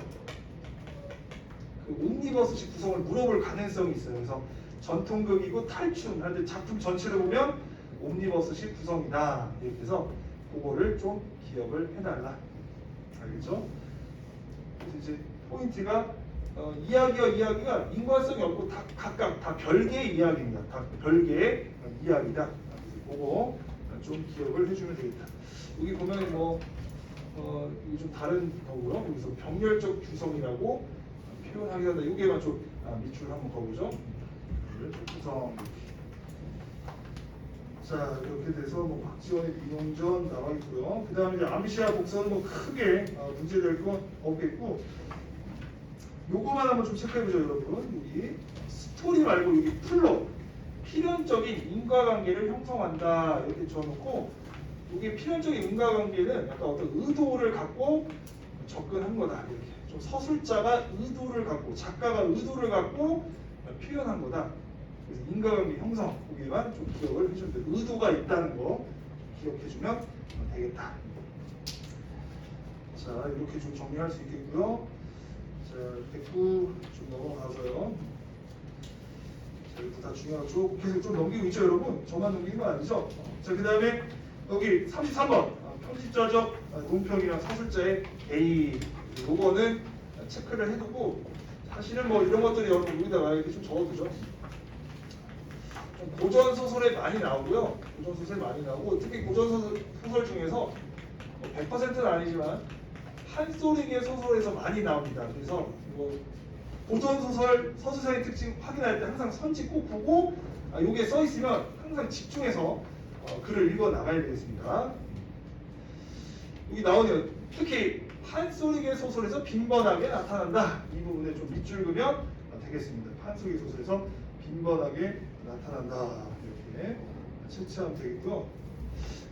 S2: 그 옴니버스식 구성을 물어볼 가능성이 있어요. 그래서 전통극이고 탈춤 하는데 작품 전체를 보면 옴니버스식 구성이다. 이렇게 해서 그거를 좀 기억을 해달라. 알겠죠? 그래서 이제 포인트가 이야기와 이야기가 인과성이 없고 각각 다 별개의 이야기입니다. 다 별개의 이야기다. 그거 좀 기억을 해주면 되겠다. 여기 보면 이게 좀 다른 거고요. 여기서 병렬적 규성이라고 표현하게 한다. 여기에만 좀 밑줄 한번 거보죠. 구성. 자, 이렇게 돼서 박지원의 비농전 나와 있고요. 그 다음에 이제 암시와 복선은 크게 문제될 건 없겠고, 요거만 한번 좀 체크해보죠, 여러분. 여기 스토리 말고 여기 플롯, 필연적인 인과관계를 형성한다 이렇게 적어놓고, 이게 필연적인 인과관계는 약간 어떤 의도를 갖고 접근한 거다. 이렇게 좀 서술자가 의도를 갖고, 작가가 의도를 갖고 표현한 거다. 그래서 인과관계 형성, 거기에만 좀 기억을 해주면 돼요. 의도가 있다는 거 기억해주면 되겠다. 자, 이렇게 좀 정리할 수 있겠고요. 자, 109 좀 넘어가서요. 자, 이것도 다 중요하고 쭉 계속 좀 넘기고 있죠, 여러분? 저만 넘기는 거 아니죠? 자, 그 다음에 여기 33번 편집자적 논평이랑 서술자의 A 요거는 체크를 해두고 사실은 뭐 이런 것들이 여러분 여기다가 이렇게 좀 적어두죠. 고전 소설에 많이 나오고요. 고전 소설에 많이 나오고 특히 고전 소설 중에서 100%는 아니지만 한소리의 소설에서 많이 나옵니다. 그래서 뭐 고전 소설 서술상의 특징 확인할 때 항상 선지 꼭 보고 요게 써 있으면 항상 집중해서 글을 읽어 나가야 되겠습니다. 여기 나오네요. 특히 판소리의 소설에서 빈번하게 나타난다. 이 부분에 좀 밑줄 그면 되겠습니다. 판소리 소설에서 빈번하게 나타난다. 이렇게 채취하면 되겠고요.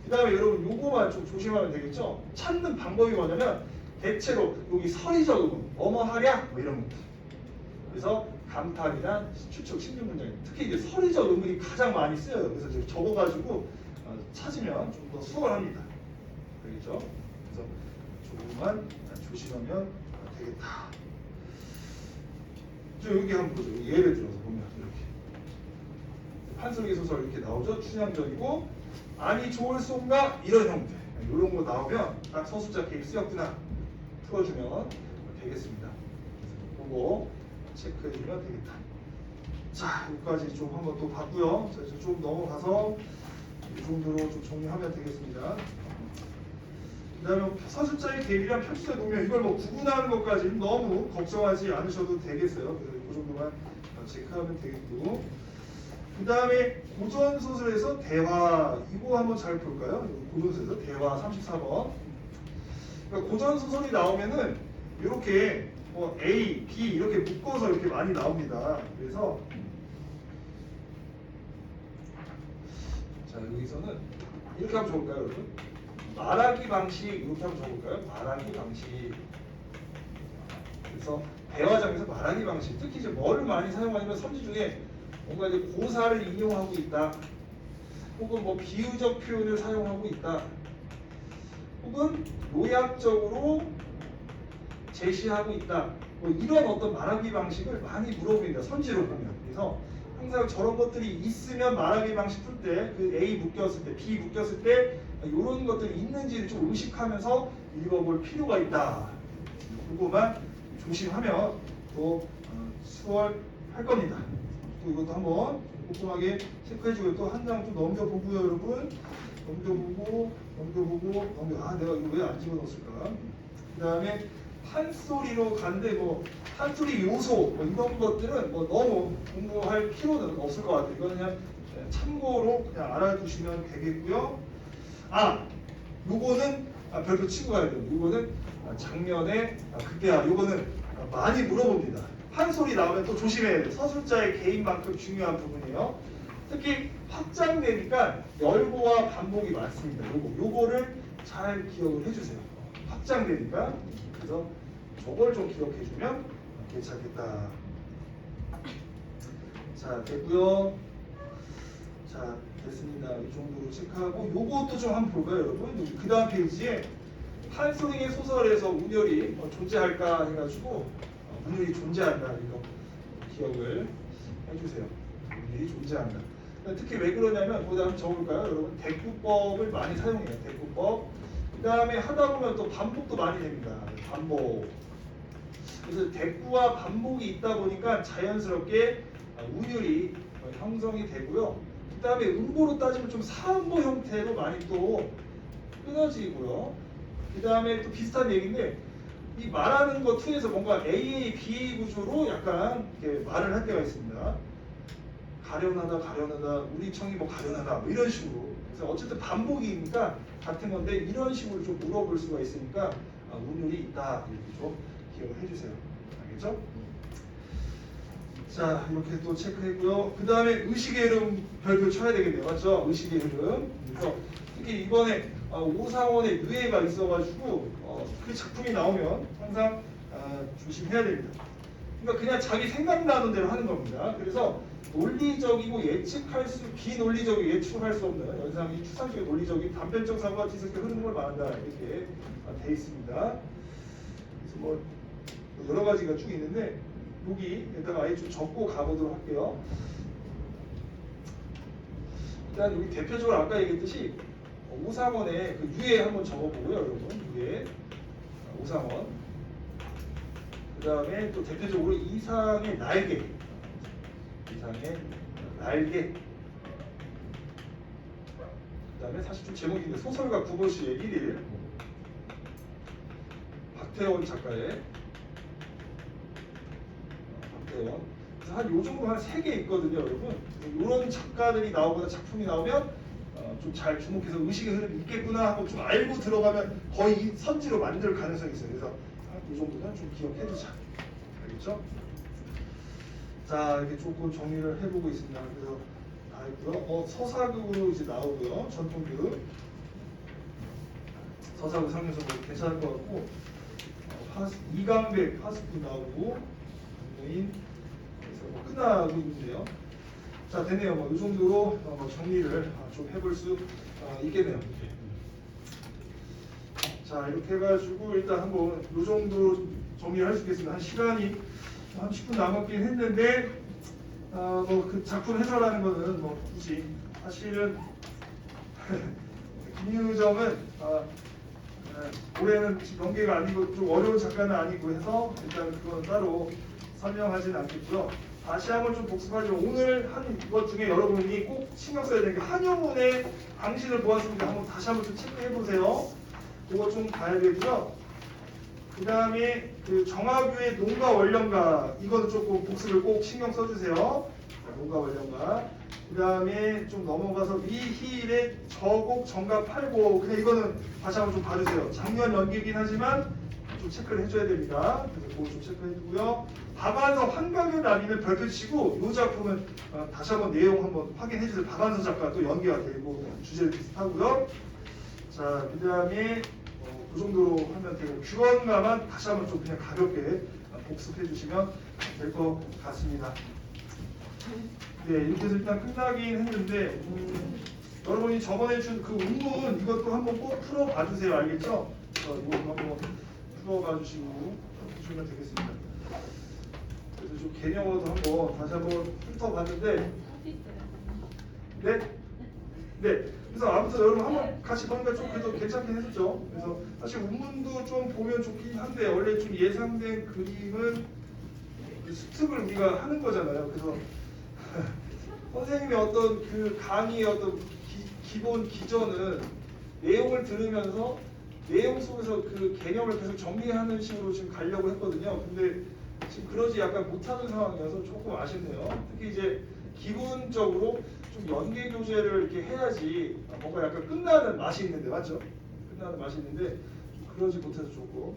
S2: 그 다음에 여러분 요거만 좀 조심하면 되겠죠. 찾는 방법이 뭐냐면 대체로 여기 서리적 의문, 뭐뭐하랴 뭐 이런 겁니다. 그래서 감탄이나 추측, 심리문장 특히 이제 서리적 의문이 가장 많이 쓰여요. 그래서 이제 적어가지고 찾으면 좀 더 수월합니다. 알겠죠? 그래서 조금만 조심하면 되겠다. 여기 한번 보죠. 예를 들어서 보면 이렇게 판소리 소설 이렇게 나오죠. 춘향전이고 아니 좋을 송가 이런 형태 이런 거 나오면 딱 서술자 개입 쓰였구나 풀어주면 되겠습니다. 그거 체크해주면 되겠다. 자, 여기까지 좀 한번 또 봤고요. 자, 이제 좀 넘어가서 이 정도로 좀 정리하면 되겠습니다. 그다음에 서술자의 개입이랑 편집자 노면 이걸 뭐 구분하는 것까지는 너무 걱정하지 않으셔도 되겠어요. 그 정도만 체크하면 되겠고. 그다음에 고전 소설에서 대화 이거 한번 잘 볼까요? 고전 소설에서 대화 34번. 그러니까 고전 소설이 나오면은 이렇게 뭐 A, B 이렇게 묶어서 이렇게 많이 나옵니다. 그래서 자 여기서는 이렇게 하면 좋을까요, 여러분? 말하기 방식 이렇게 하면 좋을까요? 말하기 방식. 그래서 대화장에서 말하기 방식 특히 이제 뭐를 많이 사용하냐면 선지 중에 뭔가 이제 고사를 인용하고 있다, 혹은 뭐 비유적 표현을 사용하고 있다, 혹은 요약적으로 제시하고 있다. 뭐 이런 어떤 말하기 방식을 많이 물어봅니다. 선지로 보면. 그래서 항상 저런 것들이 있으면 말하기 방식 풀 때 그 A 묶였을 때, B 묶였을 때 이런 것들이 있는지를 좀 의식하면서 읽어볼 필요가 있다. 그거만 조심하면 또 수월할 겁니다. 또 이것도 한번 꼼꼼하게 체크해주고 또 한 장 좀 넘겨보고요, 여러분. 넘겨보고 아 내가 이거 왜 안 집어넣었을까? 그 다음에 판소리로 간데 뭐 판소리 요소 뭐 이런 것들은 뭐 너무 공부할 필요는 없을 것 같아요. 이거는 그냥 참고로 그냥 알아두시면 되겠고요. 아, 요거는 별표 치고 가야 돼요. 요거는 장면에 그때야 요거는 많이 물어봅니다. 판소리 나오면 또 조심해야 돼요. 서술자의 개인만큼 중요한 부분이에요. 특히 확장되니까 열고와 반복이 많습니다. 요거를 잘 기억을 해주세요. 확장되니까. 그래서 저걸 좀 기억해주면 괜찮겠다. 자, 됐고요. 자, 됐습니다. 이 정도로 체크하고 요것도 좀 한번 볼까요, 여러분? 그 다음 페이지에 판소리의 소설에서 운열이 존재할까 해가지고 운열이 존재한다 이거 기억을 해주세요. 운열이 존재한다. 특히 왜 그러냐면 거기다 한번 적을까요, 여러분? 대꾸법을 많이 사용해요. 대꾸법. 그 다음에 하다 보면 또 반복도 많이 됩니다. 반복. 그래서 대꾸와 반복이 있다 보니까 자연스럽게 운율이 형성이 되고요. 그 다음에 음보로 따지면 좀 사음보 형태로 많이 또 끊어지고요. 그 다음에 또 비슷한 얘기인데 이 말하는 것 투에서 뭔가 AA, BA 구조로 약간 이렇게 말을 할 때가 있습니다. 가련하다, 우리 청이 뭐 가련하다 뭐 이런 식으로. 그래서 어쨌든 반복이니까 같은 건데 이런 식으로 좀 물어볼 수가 있으니까 운율이 있다 이렇게 좀 기억을 해주세요. 알겠죠? 자, 이렇게 또 체크했고요. 그 다음에 의식의 흐름 별표 쳐야 되겠네요. 맞죠? 의식의 흐름. 그래서 특히 이번에 오상원의 유해가 있어가지고 그 작품이 나오면 항상 조심해야 됩니다. 그러니까 그냥 자기 생각나는 대로 하는 겁니다. 그래서 논리적이고 비논리적이고 예측할 수 없는 연상이 추상적인 논리적인 단편적 사고가 지속적 흐름을 말한다 이렇게 돼 있습니다. 그래서 뭐 여러 가지가 쭉 있는데 여기에다가 아예 좀 적고 가보도록 할게요. 일단 여기 대표적으로 아까 얘기했듯이 오상원의 그 유해 한번 적어보고요, 여러분. 유해 오상원. 그 다음에 또 대표적으로 이상의 날개. 이상의 날개. 그 다음에 사실 좀 제목인데 소설가 구보시의 1일. 박태원 작가의 박태원. 그래서 한 요 정도 한 3개 있거든요, 여러분. 이런 작가들이 나오거나 작품이 나오면 좀 잘 주목해서 의식의 흐름이 있겠구나 하고 좀 알고 들어가면 거의 이 선지로 만들 가능성이 있어요. 그래서 이 정도는 좀 기억해 두자. 알겠죠? 자, 이렇게 조금 정리를 해보고 있습니다. 그래서 다 했고요. 서사극으로 이제 나오고요. 전통극. 서사극 상에서 뭐 괜찮을 것 같고, 이강백 파스도 나오고, 연예인, 그래서 뭐 끝나고 있는데요. 자, 됐네요. 뭐 이 정도로 정리를 좀 해볼 수 있겠네요. 자, 이렇게 해가지고 일단 한번 이 정도 정리를 할 수 있겠습니다. 한 시간이 한 10분 남았긴 했는데, 뭐 그 작품 해설하는 거는 뭐 굳이 사실은 김유정은 올해는 연계가 아니고 좀 어려운 작가는 아니고 해서 일단 그건 따로 설명하지는 않겠고요. 다시 한번 좀 복습하지만 오늘 한 것 중에 여러분이 꼭 신경 써야 되는 게 한영훈의 당신을 보았습니다. 한번 다시 한번 좀 체크해 보세요. 그거 좀 봐야 되고요. 그 다음에 그 정하규의 농가 원령가 이거는 조금 복습을 꼭 신경 써주세요. 농가 원령가. 그 다음에 좀 넘어가서 미희일의 저곡 정갑 8고 그냥 이거는 다시 한번 좀 봐주세요. 작년 연기긴 하지만 좀 체크를 해줘야 됩니다. 그래서 그거 좀 체크해주고요. 박완서 환각의 나비는 별표 치고 이 작품은 다시 한번 내용 한번 확인해주세요. 박완서 작가 또 연기가 되고 주제도 비슷하고요. 자, 그 다음에 그 정도로 하면 되고 규원가만 다시 한번 좀 그냥 가볍게 복습해 주시면 될 것 같습니다. 네, 이렇게 해서 일단 끝나긴 했는데 여러분이 저번에 준 그 운문 이것도 한번 꼭 풀어봐 주세요. 알겠죠? 이거 한번 풀어봐 주시고 해주시면 되겠습니다. 그래서 좀 개념으로도 한번 다시 한번 훑어봤는데 네? 네. 그래서 아무튼 여러분 한번 같이 보니까 좀 그래도 괜찮긴 했었죠. 그래서 사실 운문도 좀 보면 좋긴 한데 원래 좀 예상된 그림은 수특을 우리가 하는 거잖아요. 그래서 선생님의 어떤 그 강의의 어떤 기본 기전은 내용을 들으면서 내용 속에서 그 개념을 계속 정리하는 식으로 지금 가려고 했거든요. 근데 지금 그러지 약간 못하는 상황이어서 조금 아쉽네요. 특히 이제 기본적으로 좀 연계 교재를 이렇게 해야지 뭔가 약간 끝나는 맛이 있는데 맞죠? 끝나는 맛이 있는데 그러지 못해서 조금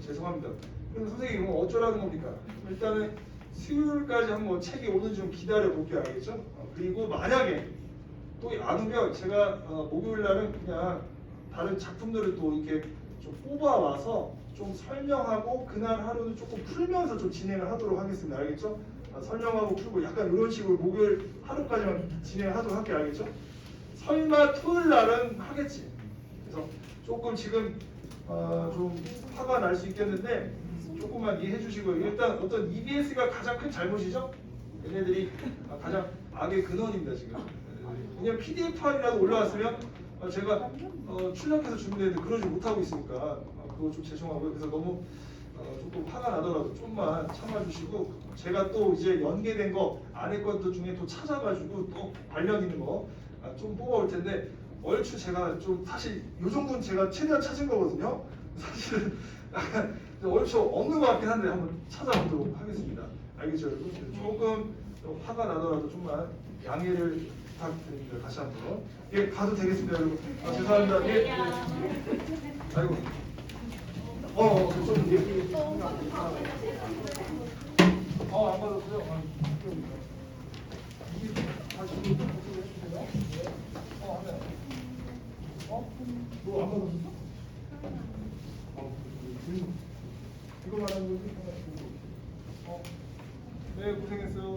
S2: 죄송합니다. 그럼 선생님 뭐 어쩌라는 겁니까? 일단은 수요일까지 한번 책이 오는지 좀 기다려 볼게요. 알겠죠? 그리고 만약에 또 안 오면 제가 목요일 날은 그냥 다른 작품들을 또 이렇게 좀 뽑아와서 좀 설명하고 그날 하루는 조금 풀면서 좀 진행을 하도록 하겠습니다. 알겠죠? 설명하고 풀고 약간 이런 식으로 목요일 하루까지만 진행을 하도록 할게요. 알겠죠? 설마 토요일 날은 하겠지. 그래서 조금 지금 좀 화가 날 수 있겠는데 조금만 이해해 주시고 일단 어떤 EBS가 가장 큰 잘못이죠? 얘네들이 가장 악의 근원입니다. 지금. 그냥 PDF판이라도 올라왔으면 제가 출력해서 주면 되는데 그러지 못하고 있으니까 그거 좀 죄송하고요. 그래서 너무 조금 화가 나더라도 좀만 참아주시고 제가 또 이제 연계된 거 안에 것들 중에 또 찾아가지고 또 관련 있는 거 좀 뽑아올 텐데 얼추 제가 좀 사실 요 정도는 제가 최대한 찾은 거거든요. 사실은 약간 얼추 없는 것 같긴 한데 한번 찾아보도록 하겠습니다. 알겠죠, 여러분? 조금 화가 나더라도 좀만 양해를 부탁드립니다. 다시 한번. 예, 가도 되겠습니다, 여러분. 죄송합니다. 예. 아이고. 좀 얘기. 안 받았어요. 이게 다시 좀 복습을 해주세요. 하면. 너 안 받았어? 이거 말하는 거지? 네, 고생했어요.